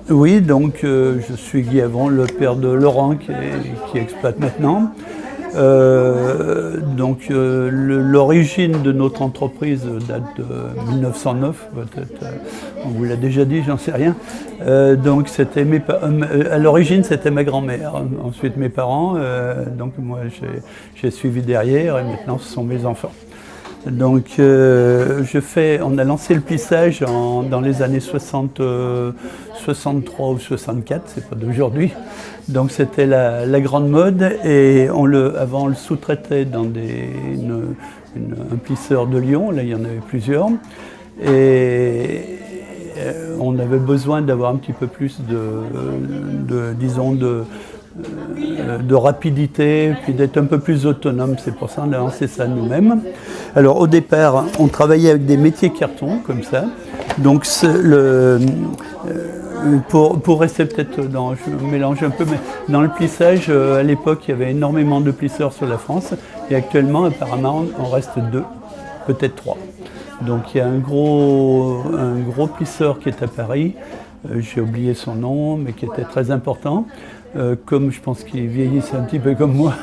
Oui, donc je suis Guy Avon, le père de Laurent qui exploite maintenant. L'origine de notre entreprise date de 1909, peut-être, on vous l'a déjà dit, j'en sais rien. Donc à l'origine c'était ma grand-mère, ensuite mes parents, donc moi j'ai suivi derrière et maintenant ce sont mes enfants. Donc on a lancé le plissage dans les années 63 ou 64, c'est pas d'aujourd'hui. Donc c'était la grande mode et avant on le sous-traitait dans un plisseur de Lyon, là il y en avait plusieurs. Et on avait besoin d'avoir un petit peu plus de rapidité, puis d'être un peu plus autonome. C'est pour ça qu'on a lancé ça nous-mêmes. Alors au départ, on travaillait avec des métiers carton, comme ça. Donc pour rester peut-être je mélange un peu, mais dans le plissage, à l'époque, il y avait énormément de plisseurs sur la France. Et actuellement, apparemment, on reste 2, peut-être 3. Donc il y a un gros plisseur qui est à Paris. J'ai oublié son nom, mais qui était très important. Comme je pense qu'il vieillissait un petit peu comme moi,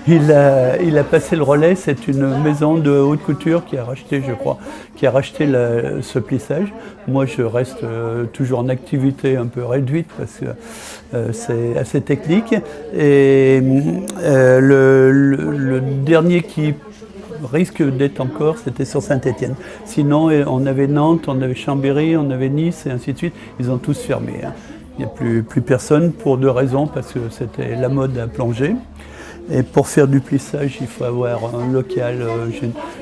il a passé le relais. C'est une maison de haute couture qui a racheté, je crois, ce plissage. Moi, je reste toujours en activité un peu réduite parce que c'est assez technique. Et le dernier qui risque d'être encore, c'était sur Saint-Étienne. Sinon, on avait Nantes, on avait Chambéry, on avait Nice et ainsi de suite. Ils ont tous fermé. Il n'y a plus personne pour 2 raisons, parce que c'était la mode à plonger. Et pour faire du plissage, il faut avoir un local,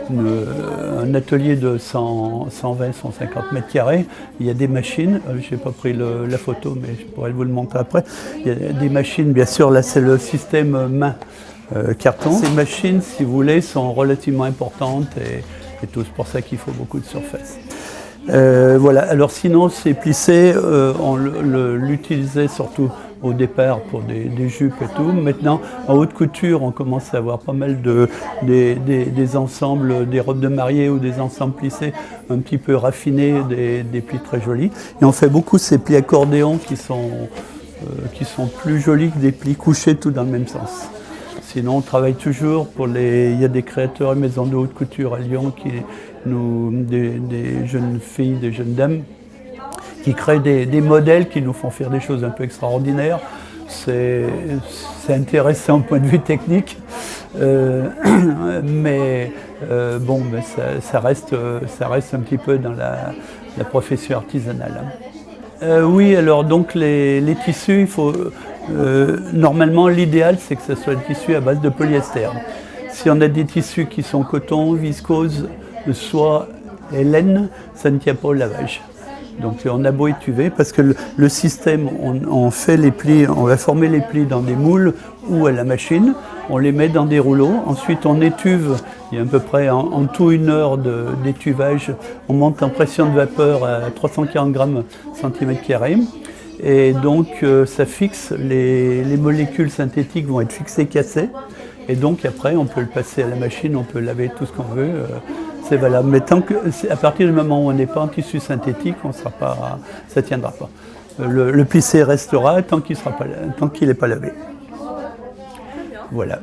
un atelier de 120, 150 mètres carrés. Il y a des machines, je n'ai pas pris la photo, mais je pourrais vous le montrer après. Il y a des machines, bien sûr, là c'est le système main. Carton. Ces machines, si vous voulez, sont relativement importantes et tout. C'est pour ça qu'il faut beaucoup de surface. Voilà. Alors sinon, ces plissés, on l'utilisait surtout au départ pour des jupes et tout. Maintenant, en haute couture, on commence à avoir pas mal des ensembles, des robes de mariée ou des ensembles plissés un petit peu raffinés, des plis très jolis. Et on fait beaucoup ces plis accordéons qui sont plus jolis que des plis couchés, tout dans le même sens. Sinon, on travaille toujours il y a des créateurs et maisons de haute couture à Lyon, des jeunes filles, des jeunes dames, qui créent des modèles qui nous font faire des choses un peu extraordinaires. C'est intéressant au point de vue technique, mais ça reste un petit peu dans la profession artisanale. Oui, alors donc les tissus, il faut normalement l'idéal c'est que ce soit des tissus à base de polyester. Si on a des tissus qui sont coton, viscose, soie et laine, ça ne tient pas au lavage. Donc on a beau étuver, parce que le système, on fait les plis, on va former les plis dans des moules ou à la machine, on les met dans des rouleaux, ensuite on étuve, il y a à peu près en tout 1 heure d'étuvage, on monte en pression de vapeur à 340 grammes centimètre carré, et donc ça fixe, les molécules synthétiques vont être fixées, cassées, et donc après on peut le passer à la machine, on peut laver tout ce qu'on veut. C'est valable, mais à partir du moment où on n'est pas en tissu synthétique, ça ne tiendra pas. Le plissé restera tant qu'il n'est pas lavé. Voilà.